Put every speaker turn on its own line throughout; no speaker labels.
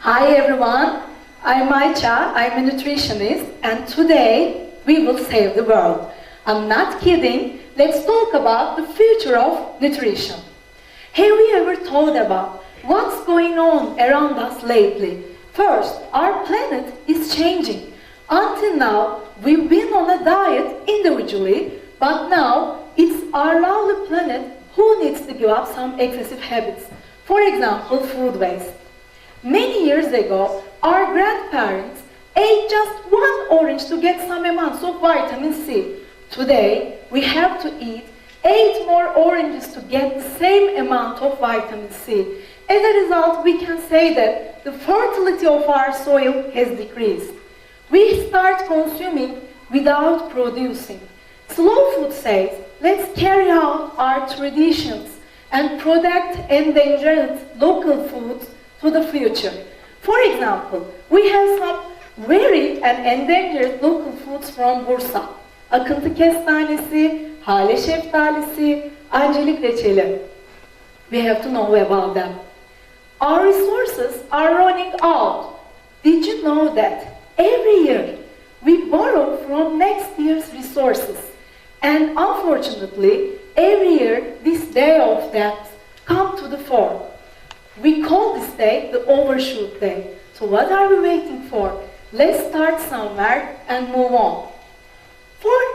Hi everyone, I'm Ayça, I'm a nutritionist, and today we will save the world. I'm not kidding, let's talk about the future of nutrition. Have we ever thought about what's going on around us lately? First, our planet is changing. Until now, we've been on a diet individually, but now it's our lovely planet who needs to give up some excessive habits. For example, food waste. Many years ago, our grandparents ate just one orange to get some amounts of vitamin C. Today, we have to eat 8 more oranges to get the same amount of vitamin C. As a result, we can say that the fertility of our soil has decreased. We start consuming without producing. Slow food says, let's carry out our traditions and protect endangered local foods to the future. For example, we have some very and endangered local foods from Bursa. Akıntı kestanesi, hale şeftalisi, angelik reçeli. We have to know about them. Our resources are running out. Did you know that every year we borrow from next year's resources? And unfortunately, every year this day of debt comes to the fore. We call this day the overshoot day. So what are we waiting for? Let's start somewhere and move on.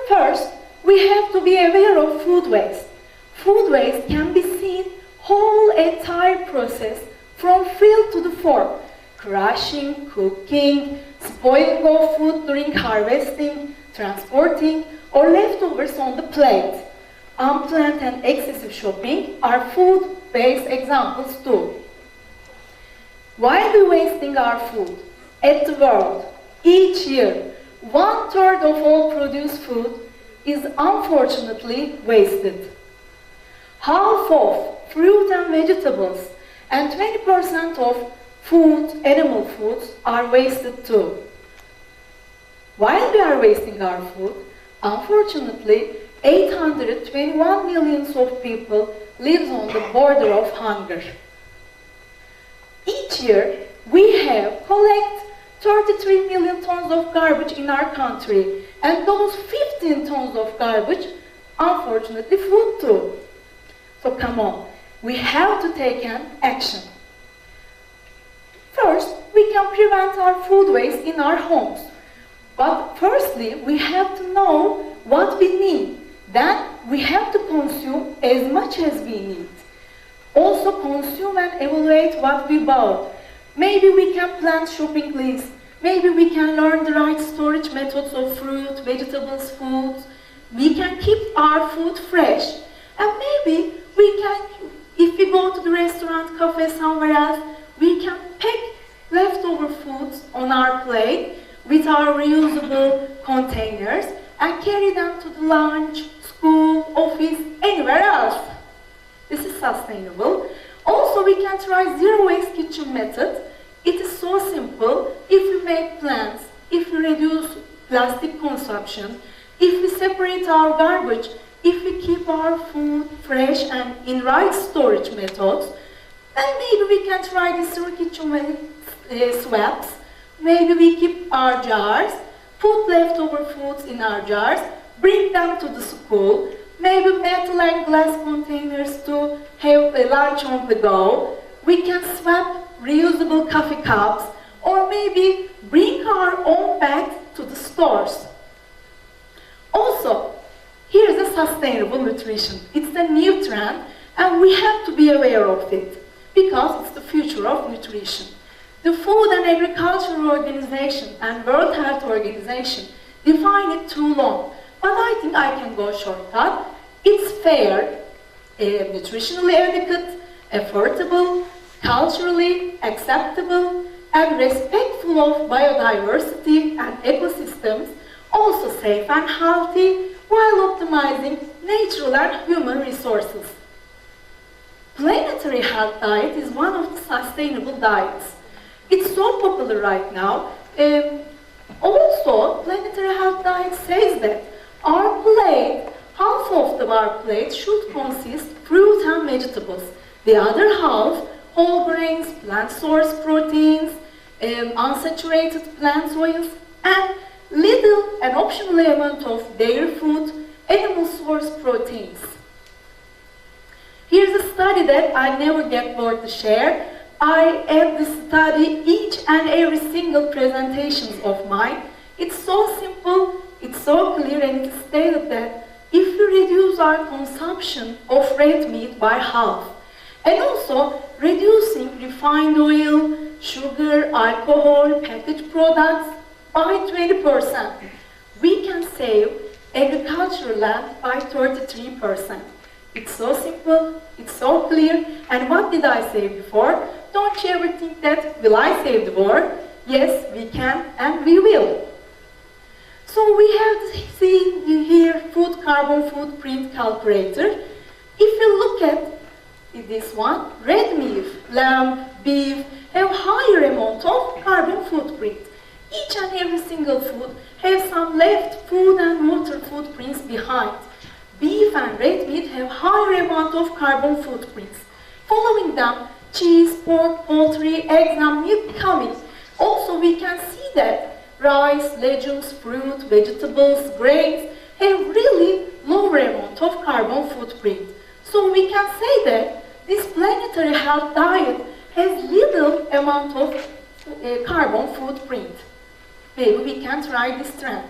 First, we have to be aware of food waste. Food waste can be seen whole entire process from field to the fork. Crushing, cooking, spoiling of food during harvesting, transporting, or leftovers on the plate. Unplanned and excessive shopping are food-based examples too. Why are we wasting our food? At the world, each year, 1/3 of all produced food is unfortunately wasted. Half of fruit and vegetables and 20% of animal foods are wasted too. While we are wasting our food, unfortunately, 821 million of people live on the border of hunger. Each year, we have collect 33 million tons of garbage in our country, and those 15 tons of garbage, unfortunately, food too. So come on, we have to take an action. First, we can prevent our food waste in our homes. But firstly, we have to know what we need. Then we have to consume as much as we need. Also consume and evaluate what we bought. Maybe we can plan shopping lists. Maybe we can learn the right storage methods of fruit, vegetables, foods. We can keep our food fresh. And maybe we can, if we go to the restaurant, cafe, somewhere else, we can pack leftover foods on our plate with our reusable containers and carry them to the lunch, school, office, anywhere else. This is sustainable. Also, we can try zero-waste kitchen method. It is so simple. If we make plans, if we reduce plastic consumption, if we separate our garbage, if we keep our food fresh and in right storage methods, then maybe we can try the zero kitchen swaps. Maybe we keep our jars, put leftover foods in our jars, bring them to the school. Maybe metal and glass containers to have a lunch on the go. We can swap reusable coffee cups, or maybe bring our own bags to the stores. Also, here's a sustainable nutrition. It's a new trend, and we have to be aware of it, because it's the future of nutrition. The Food and Agriculture Organization and World Health Organization define it too long. But I think I can go shortcut. It's fair, nutritionally adequate, affordable, culturally acceptable, and respectful of biodiversity and ecosystems, also safe and healthy, while optimizing natural and human resources. Planetary health diet is one of the sustainable diets. It's so popular right now. Also, planetary health diet says that our plate, half of our plate should consist fruit and vegetables. The other half, whole grains, plant source proteins, unsaturated plant oils, and an optional element of dairy food, animal source proteins. Here's a study that I never get bored to share. I add this study each and every single presentations of mine. It's so simple, it's so clear, and it stated that if we reduce our consumption of red meat by half, and also reducing refined oil, sugar, alcohol, packaged products by 20%, we can save agricultural land by 33%. It's so simple, it's so clear, and what did I say before? Don't you ever think that, will I save the world? Yes, we can and we will. So we have seen here food carbon footprint calculator. If you look at this one, red meat, lamb, beef have higher amount of carbon footprint. Each and every single food has some left food and water footprints behind. Beef and red meat have higher amount of carbon footprints. Following them, cheese, pork, poultry, eggs, and milk coming. Also, we can see that rice, legumes, fruit, vegetables, grains have really lower amount of carbon footprint. So we can say that this planetary health diet has little amount of carbon footprint. Maybe we can try this trend.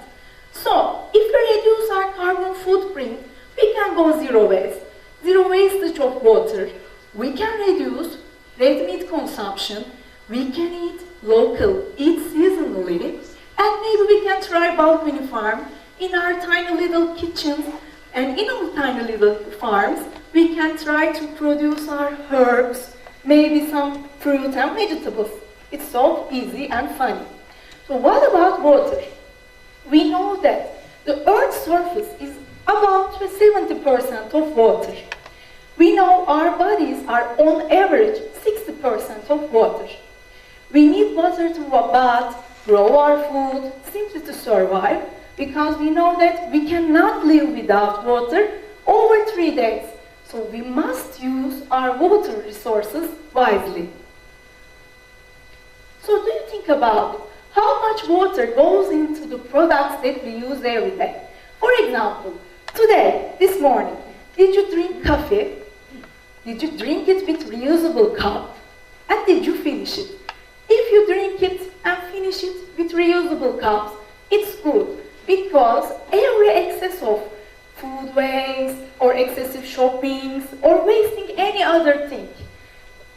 So, if we reduce our carbon footprint, we can go zero waste. Zero wastage of water. We can reduce red meat consumption. We can eat local, eat seasonally, and maybe we can try balcony farm in our tiny little kitchens, and in our tiny little farms, we can try to produce our herbs, maybe some fruit and vegetables. It's so easy and funny. So what about water? We know that the Earth's surface is about 70% of water. We know our bodies are on average 60% of water. We need water to bath, grow our food, simply to survive, because we know that we cannot live without water over 3 days. So we must use our water resources wisely. So do you think about how much water goes into the products that we use every day? For example, today, this morning, did you drink coffee? Did you drink it with reusable cup? And did you finish it? If you drink it and finish it with reusable cups, it's good, because every excess of food waste or excessive shoppings or wasting any other thing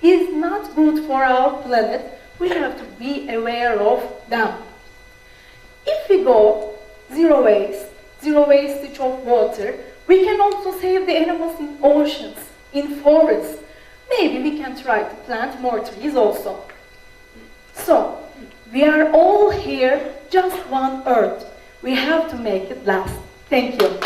is not good for our planet. We have to be aware of them. If we go zero wastage of water, we can also save the animals in oceans, in forests. Maybe we can try to plant more trees also. So, we are all here, just one Earth. We have to make it last. Thank you.